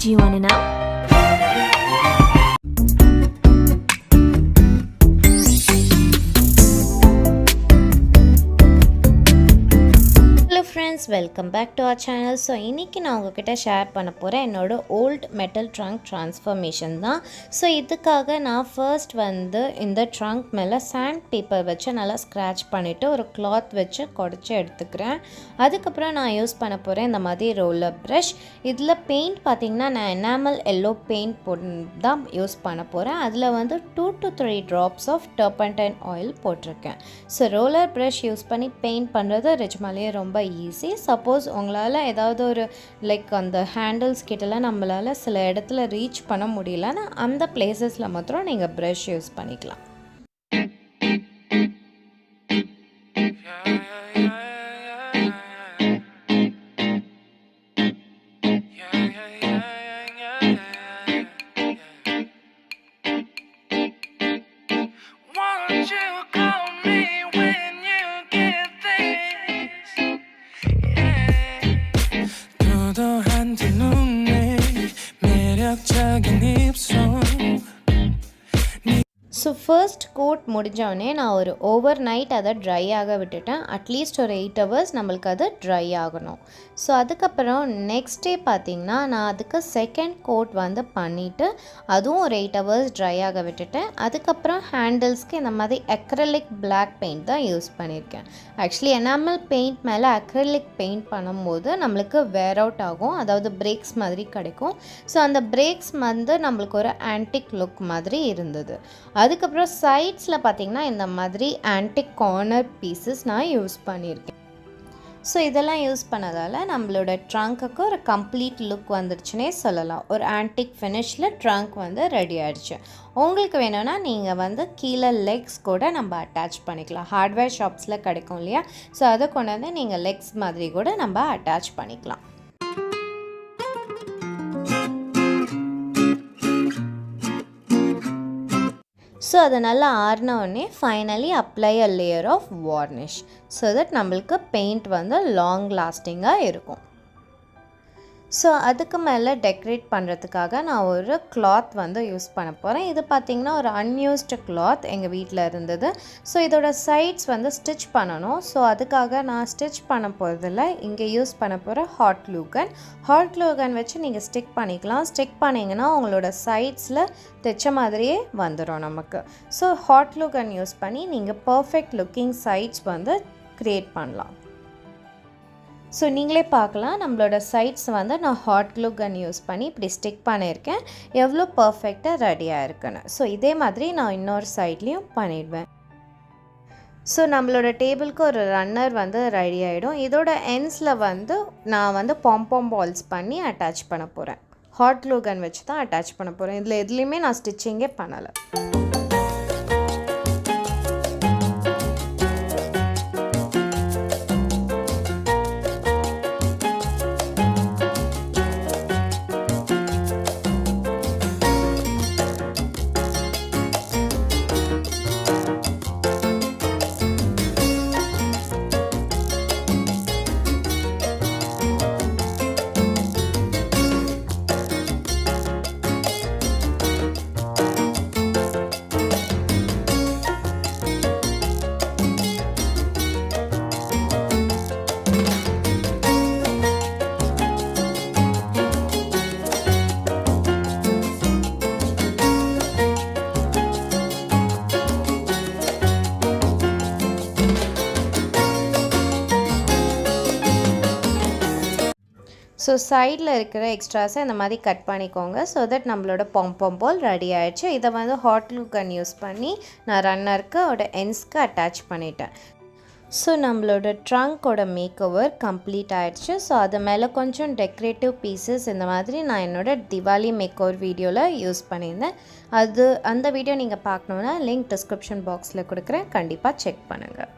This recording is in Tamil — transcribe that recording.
Do you want to know? Friends, welcome back to our channel. So இன்னைக்கு நான் உங்ககிட்ட ஷேர் பண்ண போறேன் என்னோட old metal trunk transformation தான். So இதுக்காக நான் first வந்து இந்த trunk மேல sand paper வச்சு நல்லா scratch பண்ணிட்டு ஒரு cloth வச்சு கொடைச்சு எடுத்துக்கிறேன். அதுக்கு அப்புறம் நான் யூஸ் பண்ண போறேன் இந்த மாதிரி roller brush. இதுல paint பாத்தீங்கன்னா நான் enamel yellow paint தான் யூஸ் பண்ண போறேன். அதுல வந்து 2 to 3 drops of turpentine oil போட்டுருக்கேன். So roller brush யூஸ் பண்ணி paint பண்றது நிஜமாலே ரொம்ப ஈஸி. சப்போஸ் உங்களால் ஏதாவது ஒரு லைக் அந்த ஹேண்டில்ஸ் கிட்டலாம் நம்மளால் சில இடத்துல ரீச் பண்ண முடியலன்னா அந்த பிளேசஸில் மாத்திரம் நீங்கள் ப்ரஷ் யூஸ் பண்ணிக்கலாம். ஸோ ஃபர்ஸ்ட் கோட் முடிஞ்சோடனே நான் ஒரு ஓவர் நைட் அதை ட்ரை ஆக விட்டுட்டேன். அட்லீஸ்ட் ஒரு 8 hours நம்மளுக்கு அது ட்ரை ஆகணும். ஸோ அதுக்கப்புறம் நெக்ஸ்ட் டே பார்த்திங்கன்னா நான் அதுக்கு செகண்ட் கோட் வந்து பண்ணிவிட்டு அதுவும் ஒரு 8 hours ட்ரை ஆக விட்டுட்டேன். அதுக்கப்புறம் ஹேண்டில்ஸ்க்கு இந்த மாதிரி அக்ரிலிக் பிளாக் பெயிண்ட் தான் யூஸ் பண்ணியிருக்கேன். ஆக்சுவலி எனாமல் பெயிண்ட் மேலே அக்ரிலிக் பெயிண்ட் பண்ணும்போது நம்மளுக்கு வேர் அவுட் ஆகும், அதாவது பிரேக்ஸ் மாதிரி கிடைக்கும். ஸோ அந்த பிரேக்ஸ் வந்து நம்மளுக்கு ஒரு ஆன்டிக் லுக் மாதிரி இருந்தது. அதுக்கப்புறம் சைட்ஸில் பார்த்திங்கன்னா இந்த மாதிரி ஆன்டிக் கார்னர் பீசஸ் நான் யூஸ் பண்ணியிருக்கேன். ஸோ இதெல்லாம் யூஸ் பண்ணதால் நம்மளோட ட்ரங்க்குக்கு ஒரு கம்ப்ளீட் லுக் வந்துடுச்சுன்னே சொல்லலாம். ஒரு ஆன்டிக் ஃபினிஷில் ட்ரங்க் வந்து ரெடி ஆகிடுச்சு. உங்களுக்கு வேணும்னா நீங்கள் வந்து கீழே லெக்ஸ் கூட நம்ம அட்டாச் பண்ணிக்கலாம். ஹார்ட்வேர் ஷாப்ஸில் கிடைக்கும் இல்லையா, ஸோ அதை கொண்டு வந்து நீங்கள் லெக்ஸ் மாதிரி கூட நம்ம அட்டாச் பண்ணிக்கலாம். ஸோ அது நல்லா ஆறின உடனே finally apply a layer of varnish so that நம்மளுக்கு பெயிண்ட் வந்து லாங் லாஸ்டிங்காக இருக்கும். ஸோ அதுக்கு மேலே டெக்கரேட் பண்ணுறதுக்காக நான் ஒரு கிளாத் வந்து யூஸ் பண்ண போகிறேன். இது பார்த்திங்கன்னா ஒரு அன்யூஸ்டு கிளாத் எங்கள் வீட்டில் இருந்தது. ஸோ இதோட சைட்ஸ் வந்து ஸ்டிச் பண்ணணும். ஸோ அதுக்காக நான் ஸ்டிச் பண்ண போகிறதில்ல, இங்கே யூஸ் பண்ண போகிற ஹாட் லூகன் வச்சு நீங்கள் ஸ்டிக் பண்ணிக்கலாம். ஸ்டிக் பண்ணிங்கன்னா உங்களோட சைட்ஸில் தைச்ச மாதிரியே வந்துடும் நமக்கு. ஸோ ஹாட் லூகன் யூஸ் பண்ணி நீங்கள் பர்ஃபெக்ட் லுக்கிங் சைட்ஸ் வந்து க்ரியேட் பண்ணலாம். ஸோ நீங்களே பார்க்கலாம் நம்மளோட சைட்ஸ் வந்து நான் ஹாட் க்ளூ கன் யூஸ் பண்ணி இப்படி ஸ்டிக் பண்ணியிருக்கேன், எவ்வளோ பர்ஃபெக்டாக ரெடியாக இருக்குன்னு. ஸோ இதே மாதிரி நான் இன்னொரு சைட்லேயும் பண்ணிடுவேன். ஸோ நம்மளோட டேபிளுக்கு ஒரு ரன்னர் வந்து ரெடி ஆகிடும். இதோட எண்ட்ஸில் வந்து நான் வந்து பாம் பால்ஸ் பண்ணி அட்டாச் பண்ண போகிறேன். ஹாட் க்ளூ கன் வச்சு தான் அட்டாச் பண்ண போகிறேன். இதில் எதுலேயுமே நான் ஸ்டிச்சிங்கே பண்ணலை. ஸோ சைடில் இருக்கிற எக்ஸ்ட்ராஸை இந்த மாதிரி கட் பண்ணிக்கோங்க. ஸோ தட் நம்மளோட பாம் பால் ரெடி ஆகிடுச்சு. இதை வந்து ஹாட் க்ளூ கன் யூஸ் பண்ணி நான் ரன்னருக்கு அதோட எண்ட்ஸ்க்கு அட்டாச் பண்ணிட்டேன். ஸோ நம்மளோட ட்ரங்க்கோட மேக் ஓவர் கம்ப்ளீட் ஆகிடுச்சு. ஸோ அது மேலே கொஞ்சம் டெக்கரேட்டிவ் பீசஸ் இந்த மாதிரி நான் என்னோடய திவாலி மேக் ஓவர் வீடியோவில் யூஸ் பண்ணியிருந்தேன். அந்த வீடியோ நீங்கள் பார்க்கணுன்னா லிங்க் டிஸ்கிரிப்ஷன் பாக்ஸில் கொடுக்குறேன், கண்டிப்பாக செக் பண்ணுங்கள்.